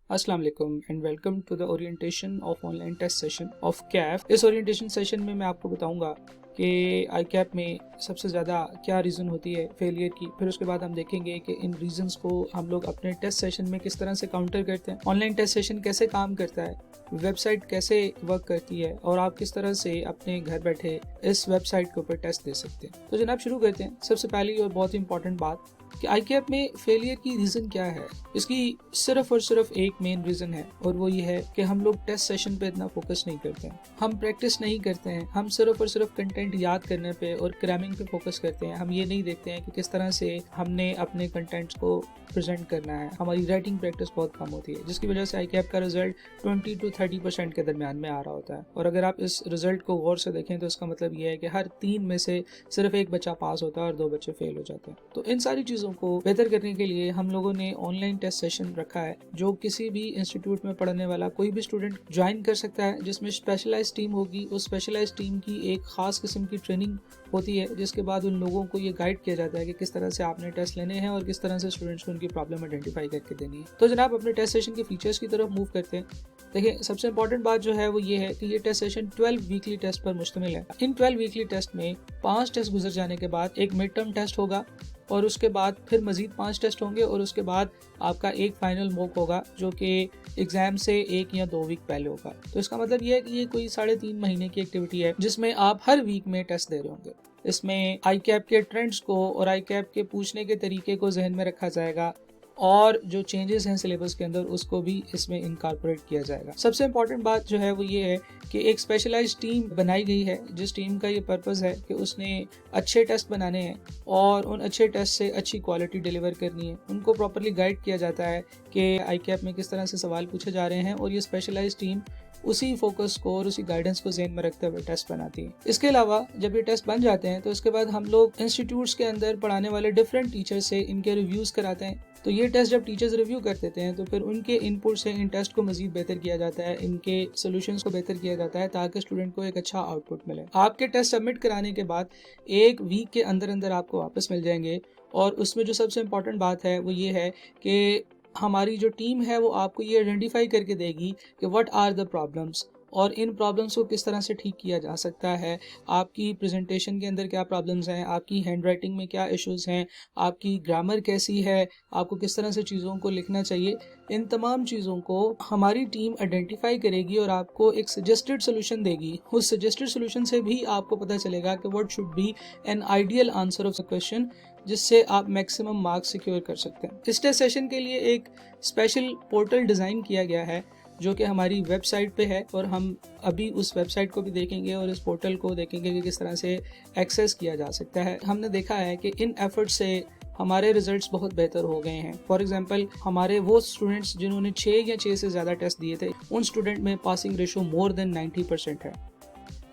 अस्सलाम वालेकुम and welcome to the orientation of online test session of कैफ। इस ओरिएंटेशन सेशन में मैं आपको बताऊंगा कि आई कैप में सबसे ज़्यादा क्या रीज़न होती है फेलियर की। फिर उसके बाद हम देखेंगे कि इन रीजंस को हम लोग अपने टेस्ट सेशन में किस तरह से काउंटर करते हैं, ऑनलाइन टेस्ट सेशन कैसे काम करता है, वेबसाइट कैसे वर्क करती है और आप किस तरह से अपने घर बैठे इस वेबसाइट के ऊपर टेस्ट दे सकते हैं। तो जनाब शुरू करते हैं। सबसे पहली और बहुत ही इंपॉर्टेंट बात कि आई कैप में फेलियर की रीज़न क्या है। इसकी सिर्फ और सिर्फ एक मेन रीज़न है और वो ये है कि हम लोग टेस्ट सेशन पे इतना फोकस नहीं करते हैं, हम प्रैक्टिस नहीं करते हैं, हम सिर्फ और सिर्फ कंटेंट याद करने पे और क्रैमिंग पे फोकस करते हैं। हम ये नहीं देखते हैं कि किस तरह से हमने अपने कंटेंट्स को प्रेजेंट करना है। हमारी राइटिंग प्रैक्टिस बहुत कम होती है, जिसकी वजह से आई कैप का रिजल्ट 20 to 30% के दरमियान में आ रहा होता है। और अगर आप इस रिजल्ट को गौर से देखें तो इसका मतलब ये है कि हर 3 में से सिर्फ एक बच्चा पास होता है और 2 बच्चे फेल हो जाते हैं। तो इन सारी चीज़ों को बेहतर करने के लिए हम लोगों ने ऑनलाइन टेस्ट सेशन रखा है, जो किसी भी इंस्टीट्यूट में पढ़ने वाला कोई भी स्टूडेंट ज्वाइन कर सकता है, जिसमें स्पेशलाइज टीम होगी। उस स्पेशलाइज टीम की एक खास किस्म की ट्रेनिंग होती है, जिसके बाद उन लोगों को ये गाइड किया जाता है कि किस तरह से आपने टेस्ट लेने हैं और किस तरह से स्टूडेंट्स को उनकी प्रॉब्लम आइडेंटिफाई करके देनी है। तो जनाब अपने टेस्ट सेशन के फीचर्स की तरफ मूव करते हैं। देखिए, सबसे इंपॉर्टेंट बात जो है वो ये है कि ये टेस्ट सेशन 12 वीकली टेस्ट पर मुश्तमिल है। इन 12 वीकली टेस्ट में 5 टेस्ट गुजर जाने के बाद एक मिड टर्म टेस्ट होगा और उसके बाद फिर मजीद 5 टेस्ट होंगे और उसके बाद आपका एक फाइनल मॉक होगा जो कि एग्जाम से 1 या 2 वीक पहले होगा। तो इसका मतलब ये है कि ये कोई 3.5 महीने की एक्टिविटी है जिसमें आप हर वीक में टेस्ट दे रहे होंगे। इसमें आई कैप के ट्रेंड्स को और आई कैप के पूछने के तरीके को जहन में रखा जाएगा और जो चेंजेस हैं सिलेबस के अंदर उसको भी इसमें इनकॉर्पोरेट किया जाएगा। सबसे इम्पॉर्टेंट बात जो है वो ये है कि एक स्पेशलाइज्ड टीम बनाई गई है, जिस टीम का ये पर्पस है कि उसने अच्छे टेस्ट बनाने हैं और उन अच्छे टेस्ट से अच्छी क्वालिटी डिलीवर करनी है। उनको प्रॉपरली गाइड किया जाता है कि आई कैप में किस तरह से सवाल पूछे जा रहे हैं और ये स्पेशलाइज्ड टीम उसी फोकस को और उसी गाइडेंस को ज़हन में रखते हुए टेस्ट बनाती है। इसके अलावा जब ये टेस्ट बन जाते हैं तो इसके बाद हम लोग इंस्टीट्यूट्स के अंदर पढ़ाने वाले डिफरेंट टीचर्स से इनके रिव्यूज़ कराते हैं। तो ये टेस्ट जब टीचर्स रिव्यू कर देते हैं तो फिर उनके इनपुट से इन टेस्ट को मजीद बेहतर किया जाता है, इनके सोल्यूशंस को बेहतर किया जाता है ताकि स्टूडेंट को एक अच्छा आउटपुट मिले। आपके टेस्ट सबमिट कराने के बाद 1 वीक के अंदर अंदर आपको वापस मिल जाएंगे और उसमें जो सबसे इम्पॉर्टेंट बात है वो ये है कि हमारी जो टीम है वो आपको ये आइडेंटिफाई करके देगी कि व्हाट आर द प्रॉब्लम्स और इन प्रॉब्लम्स को किस तरह से ठीक किया जा सकता है। आपकी प्रेजेंटेशन के अंदर क्या प्रॉब्लम्स हैं, आपकी हैंड राइटिंग में क्या इश्यूज़ हैं, आपकी ग्रामर कैसी है, आपको किस तरह से चीज़ों को लिखना चाहिए। इन तमाम चीज़ों को हमारी टीम आइडेंटिफाई करेगी और आपको एक सजेस्टेड सोल्यूशन देगी। उस सजेस्टेड सोल्यूशन से भी आपको पता चलेगा कि what should be an ideal answer of the question, जिससे आप मैक्सिमम मार्क्स सिक्योर कर सकते हैं। इस टेस्ट सेशन के लिए एक स्पेशल पोर्टल डिज़ाइन किया गया है जो कि हमारी वेबसाइट पे है और हम अभी उस वेबसाइट को भी देखेंगे और इस पोर्टल को देखेंगे कि किस तरह से एक्सेस किया जा सकता है। हमने देखा है कि इन एफर्ट से हमारे रिजल्ट्स बहुत बेहतर हो गए हैं। फॉर एग्जांपल, हमारे वो स्टूडेंट्स जिन्होंने 6 या 6 से ज़्यादा टेस्ट दिए थे, उन स्टूडेंट में पासिंग रेशो मोर देन 90% है।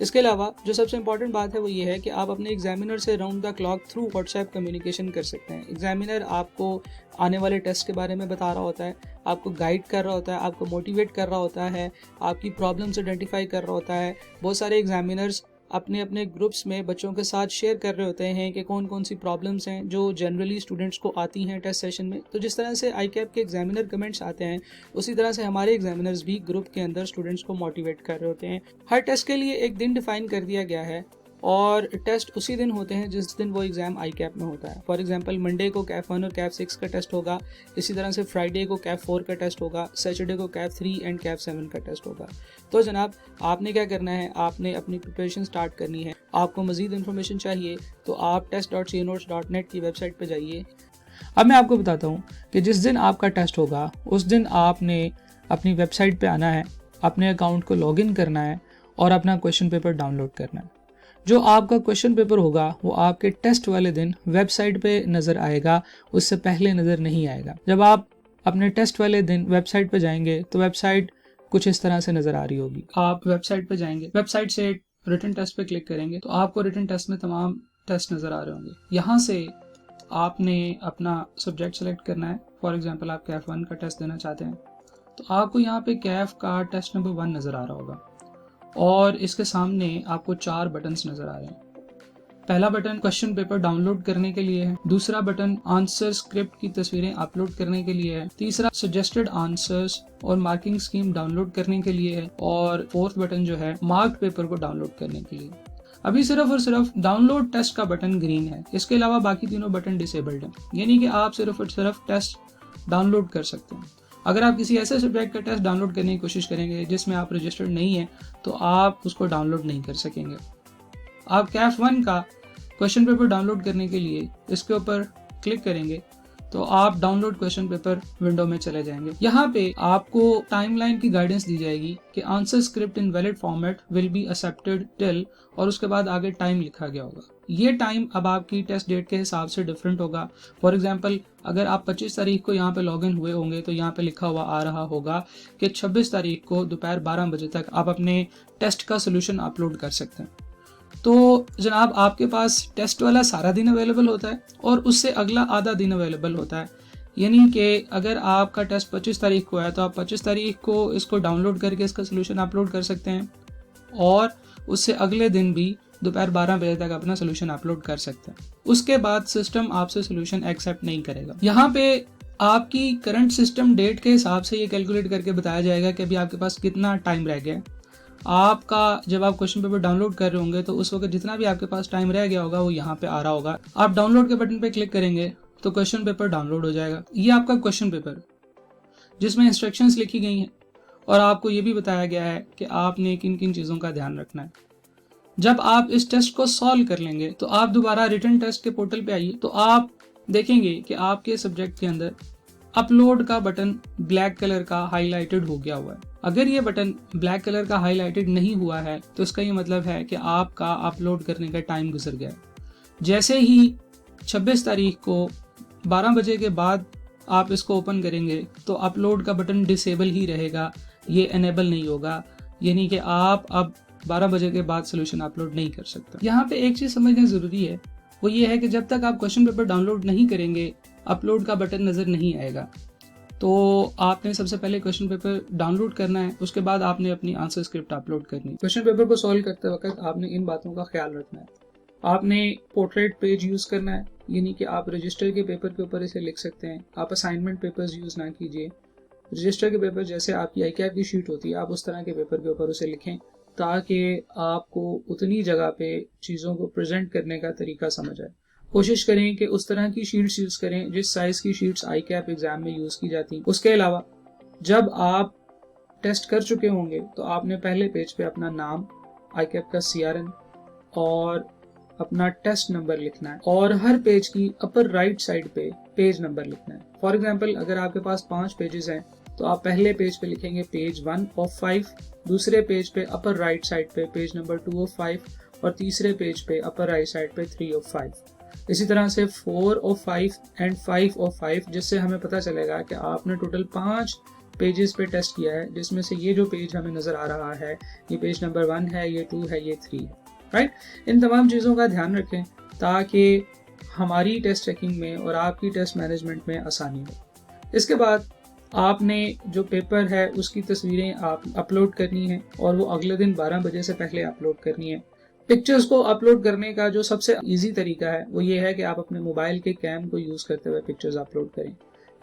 इसके अलावा जो सबसे इंपॉर्टेंट बात है वो ये है कि आप अपने एग्जामिनर से round the clock through WhatsApp communication कर सकते हैं। एग्जामिनर आपको आने वाले टेस्ट के बारे में बता रहा होता है, आपको गाइड कर रहा होता है, आपको मोटिवेट कर रहा होता है, आपकी प्रॉब्लम्स आइडेंटिफाई कर रहा होता है। बहुत सारे एग्जामिनर्स अपने अपने ग्रुप्स में बच्चों के साथ शेयर कर रहे होते हैं कि कौन कौन सी प्रॉब्लम्स हैं जो जनरली स्टूडेंट्स को आती हैं टेस्ट सेशन में। तो जिस तरह से आई कैप के एग्जामिनर कमेंट्स आते हैं, उसी तरह से हमारे एग्जामिनर्स भी ग्रुप के अंदर स्टूडेंट्स को मोटिवेट कर रहे होते हैं। हर टेस्ट के लिए एक दिन डिफाइन कर दिया गया है और टेस्ट उसी दिन होते हैं जिस दिन वो एग्ज़ाम आई कैप में होता है। फॉर एग्जांपल, मंडे को कैप 1 और कैप 6 का टेस्ट होगा, इसी तरह से फ्राइडे को कैप 4 का टेस्ट होगा, सैटरडे को कैप 3 एंड कैप 7 का टेस्ट होगा। तो जनाब आपने क्या करना है, आपने अपनी प्रिपरेशन स्टार्ट करनी है। आपको मज़ीद इन्फॉर्मेशन चाहिए तो आप test.cnotes.net की वेबसाइट पर जाइए। अब मैं आपको बताता हूँ कि जिस दिन आपका टेस्ट होगा उस दिन आपने अपनी वेबसाइट पर आना है, अपने अकाउंट को लॉगिन करना है और अपना क्वेश्चन पेपर डाउनलोड करना है। जो आपका क्वेश्चन पेपर होगा वो आपके टेस्ट वाले दिन वेबसाइट पे नज़र आएगा, उससे पहले नज़र नहीं आएगा। जब आप अपने टेस्ट वाले दिन वेबसाइट पे जाएंगे तो वेबसाइट कुछ इस तरह से नज़र आ रही होगी। आप वेबसाइट पे जाएंगे, वेबसाइट से रिटन टेस्ट पे क्लिक करेंगे तो आपको रिटन टेस्ट में तमाम टेस्ट नज़र आ रहे होंगे। यहाँ से आपने अपना सब्जेक्ट सेलेक्ट करना है। फॉर एग्जाम्पल, आप कैफ 1 का टेस्ट देना चाहते हैं तो आपको यहाँ पे कैफ का टेस्ट नंबर 1 नज़र आ रहा होगा और इसके सामने आपको 4 बटन्स नज़र आ रहे हैं। पहला बटन क्वेश्चन पेपर डाउनलोड करने के लिए है, दूसरा बटन आंसर स्क्रिप्ट की तस्वीरें अपलोड करने के लिए है, तीसरा सजेस्टेड आंसर्स और मार्किंग स्कीम डाउनलोड करने के लिए है, और फोर्थ बटन जो है मार्क्ड पेपर को डाउनलोड करने के लिए। अभी सिर्फ और सिर्फ डाउनलोड टेस्ट का बटन ग्रीन है, इसके अलावा बाकी तीनों बटन डिसेबल्ड हैं, यानी कि आप सिर्फ और सिर्फ टेस्ट डाउनलोड कर सकते हैं। अगर आप किसी ऐसे सब्जेक्ट का टेस्ट डाउनलोड करने की कोशिश करेंगे जिसमें आप रजिस्टर्ड नहीं हैं, तो आप उसको डाउनलोड नहीं कर सकेंगे। आप कैफ 1 का क्वेश्चन पेपर डाउनलोड करने के लिए इसके ऊपर क्लिक करेंगे तो आप डाउनलोड क्वेश्चन पेपर विंडो में चले जाएंगे। यहाँ पे आपको टाइमलाइन की गाइडेंस दी जाएगी कि answer script in valid format will be accepted till, और उसके बाद आगे टाइम लिखा गया होगा। ये टाइम अब आपकी टेस्ट डेट के हिसाब से डिफरेंट होगा। फॉर एग्जांपल, अगर आप 25 तारीख को यहाँ पे लॉग इन हुए होंगे तो यहाँ पे लिखा हुआ आ रहा होगा कि 26 तारीख को दोपहर 12 बजे तक आप अपने टेस्ट का सोल्यूशन अपलोड कर सकते हैं। तो जनाब, आपके पास टेस्ट वाला सारा दिन अवेलेबल होता है और उससे अगला आधा दिन अवेलेबल होता है, यानी कि अगर आपका टेस्ट 25 तारीख को है तो आप 25 तारीख को इसको डाउनलोड करके इसका सोल्यूशन अपलोड कर सकते हैं, और उससे अगले दिन भी दोपहर 12 बजे तक अपना सोल्यूशन अपलोड कर सकते हैं। उसके बाद सिस्टम आपसे सोल्यूशन एक्सेप्ट नहीं करेगा। यहाँ पे आपकी करंट सिस्टम डेट के हिसाब से ये कैलकुलेट करके बताया जाएगा कि अभी आपके पास कितना टाइम रह गया है। आपका जब आप क्वेश्चन पेपर डाउनलोड कर रहे होंगे तो उस वक्त जितना भी आपके पास टाइम रह गया होगा वो यहाँ पे आ रहा होगा। आप डाउनलोड के बटन पे क्लिक करेंगे तो क्वेश्चन पेपर डाउनलोड हो जाएगा। ये आपका क्वेश्चन पेपर जिसमें इंस्ट्रक्शंस लिखी गई हैं और आपको ये भी बताया गया है कि आपने किन किन चीज़ों का ध्यान रखना है। जब आप इस टेस्ट को सॉल्व कर लेंगे तो आप दोबारा रिटन टेस्ट के पोर्टल पे आइए तो आप देखेंगे कि आपके सब्जेक्ट के अंदर अपलोड का बटन ब्लैक कलर का हाईलाइटेड हो गया हुआ है। अगर ये बटन ब्लैक कलर का हाईलाइटेड नहीं हुआ है तो इसका ये मतलब है कि आपका अपलोड करने का टाइम गुजर गया है। जैसे ही 26 तारीख को 12 बजे के बाद आप इसको ओपन करेंगे तो अपलोड का बटन डिसेबल ही रहेगा, ये एनेबल नहीं होगा, यानी कि आप अब 12 बजे के बाद सोल्यूशन अपलोड नहीं कर सकते। यहाँ पे एक चीज़ समझना ज़रूरी है, वो ये है कि जब तक आप क्वेश्चन पेपर डाउनलोड नहीं करेंगे अपलोड का बटन नज़र नहीं आएगा। तो आपने सबसे पहले क्वेश्चन पेपर डाउनलोड करना है, उसके बाद आपने अपनी आंसर स्क्रिप्ट अपलोड करनी है। क्वेश्चन पेपर को सॉल्व करते वक्त आपने इन बातों का ख्याल रखना है। आपने पोर्ट्रेट पेज यूज़ करना है, यानी कि आप रजिस्टर के पेपर के ऊपर इसे लिख सकते हैं। आप असाइनमेंट पेपर्स यूज़ ना कीजिए। रजिस्टर के पेपर जैसे आपकी ICAP की शीट होती है, आप उस तरह के पेपर के ऊपर उसे लिखें ताकि आपको उतनी जगह पे चीज़ों को प्रेजेंट करने का तरीका समझ आए। कोशिश करें कि उस तरह की शीट्स यूज़ करें जिस साइज़ की शीट्स ICAP एग्ज़ाम में यूज़ की जाती हैं। उसके अलावा जब आप टेस्ट कर चुके होंगे तो आपने पहले पेज पे अपना नाम, ICAP का CRN और अपना टेस्ट नंबर लिखना है, और हर पेज की अपर राइट साइड पे पेज नंबर लिखना है। फॉर एग्जांपल, अगर आपके पास 5 पेजेस हैं तो आप पहले पेज पे लिखेंगे पेज 1 of 5, दूसरे पेज पे अपर राइट साइड पे पेज नंबर 2 of 5 और तीसरे पेज पे अपर राइट साइड पे 3 of 5। इसी तरह से 4 of 5 एंड 5 of 5, जिससे हमें पता चलेगा कि आपने टोटल 5 पेजेस पे टेस्ट किया है, जिसमें से ये जो पेज हमें नज़र आ रहा है ये पेज नंबर 1 है, ये 2 है, ये 3 है, राइट। इन तमाम चीज़ों का ध्यान रखें ताकि हमारी टेस्ट चेकिंग में और आपकी टेस्ट मैनेजमेंट में आसानी हो। इसके बाद आपने जो पेपर है उसकी तस्वीरें आप अपलोड करनी है और वो अगले दिन 12 बजे से पहले अपलोड करनी है। पिक्चर्स को अपलोड करने का जो सबसे इजी तरीका है वो ये है कि आप अपने मोबाइल के कैम को यूज़ करते हुए पिक्चर्स अपलोड करें।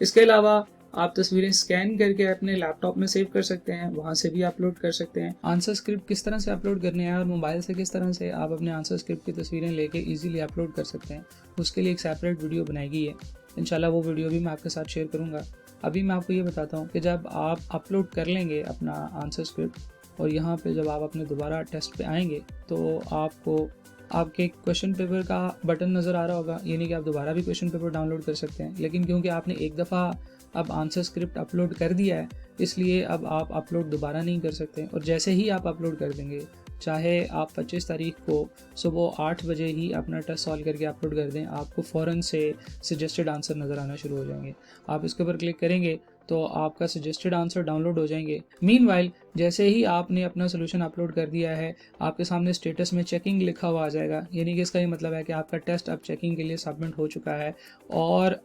इसके अलावा आप तस्वीरें स्कैन करके अपने लैपटॉप में सेव कर सकते हैं, वहाँ से भी अपलोड कर सकते हैं। आंसर स्क्रिप्ट किस तरह से अपलोड करने हैं और मोबाइल से किस तरह से आप अपने आंसर स्क्रिप्ट की तस्वीरें लेके इजीली अपलोड कर सकते हैं, उसके लिए एक सेपरेट वीडियो बनाई गई है। इंशाल्लाह वो वीडियो भी मैं आपके साथ शेयर करूँगा। अभी मैं आपको ये बताता हूँ कि जब आप अपलोड कर लेंगे अपना आंसर स्क्रिप्ट और यहाँ पे जब आप अपने दोबारा टेस्ट पे आएंगे तो आपको आपके क्वेश्चन पेपर का बटन नज़र आ रहा होगा, यानी कि आप दोबारा भी क्वेश्चन पेपर डाउनलोड कर सकते हैं। लेकिन क्योंकि आपने एक दफ़ा अब आंसर स्क्रिप्ट अपलोड कर दिया है इसलिए अब आप अपलोड दोबारा नहीं कर सकते। और जैसे ही आप अपलोड कर देंगे, चाहे आप 25 तारीख को सुबह 8 बजे ही अपना टेस्ट सॉल्व करके अपलोड कर दें, आपको फ़ौरन से सजेस्टेड आंसर नज़र आना शुरू हो जाएंगे। आप इसके ऊपर क्लिक करेंगे तो आपका सजेस्टेड आंसर डाउनलोड हो जाएंगे। मीनवाइल जैसे ही आपने अपना सोल्यूशन अपलोड कर दिया है आपके सामने स्टेटस में चेकिंग लिखा हुआ आ जाएगा, यानी कि इसका ये मतलब है कि आपका टेस्ट अब चेकिंग के लिए सबमिट हो चुका है और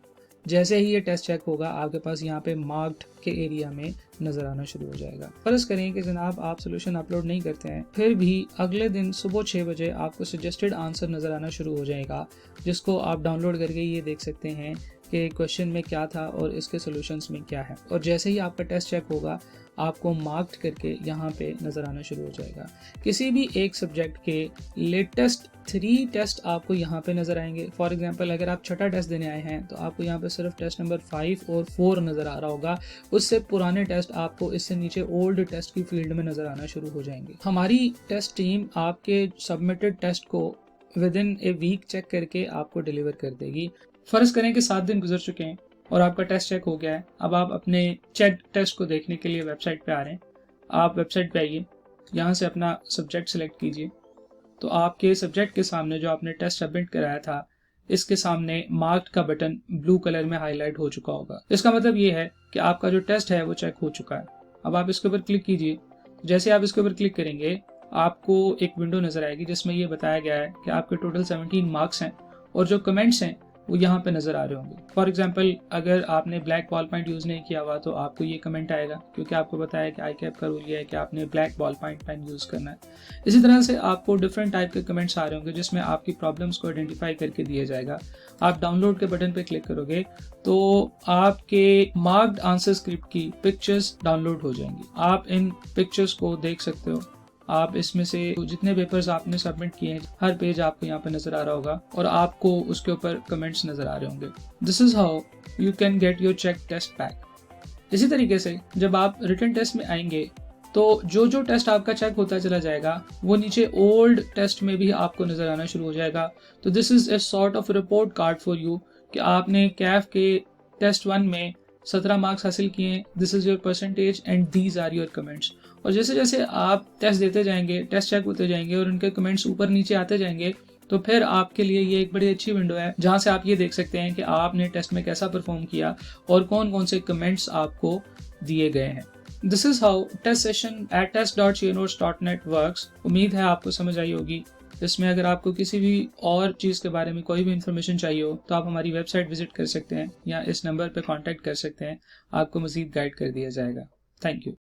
जैसे ही ये टेस्ट चेक होगा आपके पास यहाँ पे मार्क्ड के एरिया में नजर आना शुरू हो जाएगा। फर्ज करें कि जनाब आप सोल्यूशन अपलोड नहीं करते हैं, फिर भी अगले दिन सुबह 6 बजे आपको सजेस्टेड आंसर नजर आना शुरू हो जाएगा, जिसको आप डाउनलोड करके ये देख सकते हैं कि क्वेश्चन में क्या था और इसके सॉल्यूशंस में क्या है। और जैसे ही आपका टेस्ट चेक होगा आपको मार्क्ड करके यहाँ पे नज़र आना शुरू हो जाएगा। किसी भी एक सब्जेक्ट के लेटेस्ट 3 टेस्ट आपको यहाँ पे नज़र आएंगे। फॉर एग्जांपल अगर आप छठा टेस्ट देने आए हैं तो आपको यहाँ पे सिर्फ टेस्ट नंबर 5 और 4 नज़र आ रहा होगा। उससे पुराने टेस्ट आपको इससे नीचे ओल्ड टेस्ट की फील्ड में नज़र आना शुरू हो जाएंगे। हमारी टेस्ट टीम आपके सबमिटेड टेस्ट को within a week check करके आपको डिलीवर कर देगी। फर्ज करें कि 7 दिन गुजर चुके हैं और आपका टेस्ट चेक हो गया है। अब आप अपने चेक टेस्ट को देखने के लिए वेबसाइट पे आ रहे हैं। आप वेबसाइट पे आइए, यहाँ से अपना सब्जेक्ट सेलेक्ट कीजिए। तो आपके सब्जेक्ट के सामने जो आपने टेस्ट सबमिट कराया था, इसके सामने मार्क्ड का बटन ब्लू कलर में हाईलाइट हो चुका होगा। इसका मतलब ये है कि आपका जो टेस्ट है वो चेक हो चुका है। अब आप इसके ऊपर क्लिक कीजिए। जैसे आप इसके ऊपर क्लिक करेंगे आपको एक विंडो नजर आएगी जिसमें ये बताया गया है कि आपके टोटल 17 मार्क्स हैं और जो कमेंट्स हैं वो यहाँ पे नज़र आ रहे होंगे। फॉर एग्जांपल अगर आपने ब्लैक बॉल पॉइंट यूज़ नहीं किया हुआ तो आपको ये कमेंट आएगा, क्योंकि आपको बताया कि ICAP का रूल ये है कि आपने black ball point pen use करना है। इसी तरह से आपको डिफरेंट टाइप के कमेंट्स आ रहे होंगे जिसमें आपकी प्रॉब्लम्स को आइडेंटिफाई करके दिया जाएगा। आप डाउनलोड के बटन पर क्लिक करोगे तो आपके मार्क्ड आंसर स्क्रिप्ट की पिक्चर्स डाउनलोड हो जाएंगी। आप इन पिक्चर्स को देख सकते हो। आप इसमें से जितने पेपर्स आपने सबमिट किए हैं हर पेज आपको यहाँ पे नजर आ रहा होगा और आपको उसके ऊपर कमेंट्स नजर आ रहे होंगे। This is how you can get your check test back. इसी तरीके से जब आप रिटन टेस्ट में आएंगे तो जो जो टेस्ट आपका चेक होता चला जाएगा वो नीचे ओल्ड टेस्ट में भी आपको नजर आना शुरू हो जाएगा। तो this is a sort of report card for you कि आपने कैफ के टेस्ट 1 में 17 मार्क्स हासिल किए। This is your percentage and these are your comments. और जैसे जैसे आप टेस्ट देते जाएंगे, टेस्ट चेक होते जाएंगे और उनके कमेंट्स ऊपर नीचे आते जाएंगे, तो फिर आपके लिए ये एक बड़ी अच्छी विंडो है जहां से आप ये देख सकते हैं कि आपने टेस्ट में कैसा परफॉर्म किया और कौन कौन से कमेंट्स आपको दिए गए हैं। This is how test session at test.cnotes.net works. उम्मीद है आपको समझ आई होगी। इसमें अगर आपको किसी भी और चीज़ के बारे में कोई भी इन्फॉर्मेशन चाहिए हो तो आप हमारी वेबसाइट विजिट कर सकते हैं या इस नंबर पर कॉन्टैक्ट कर सकते हैं। आपको मज़ीद गाइड कर दिया जाएगा। Thank you.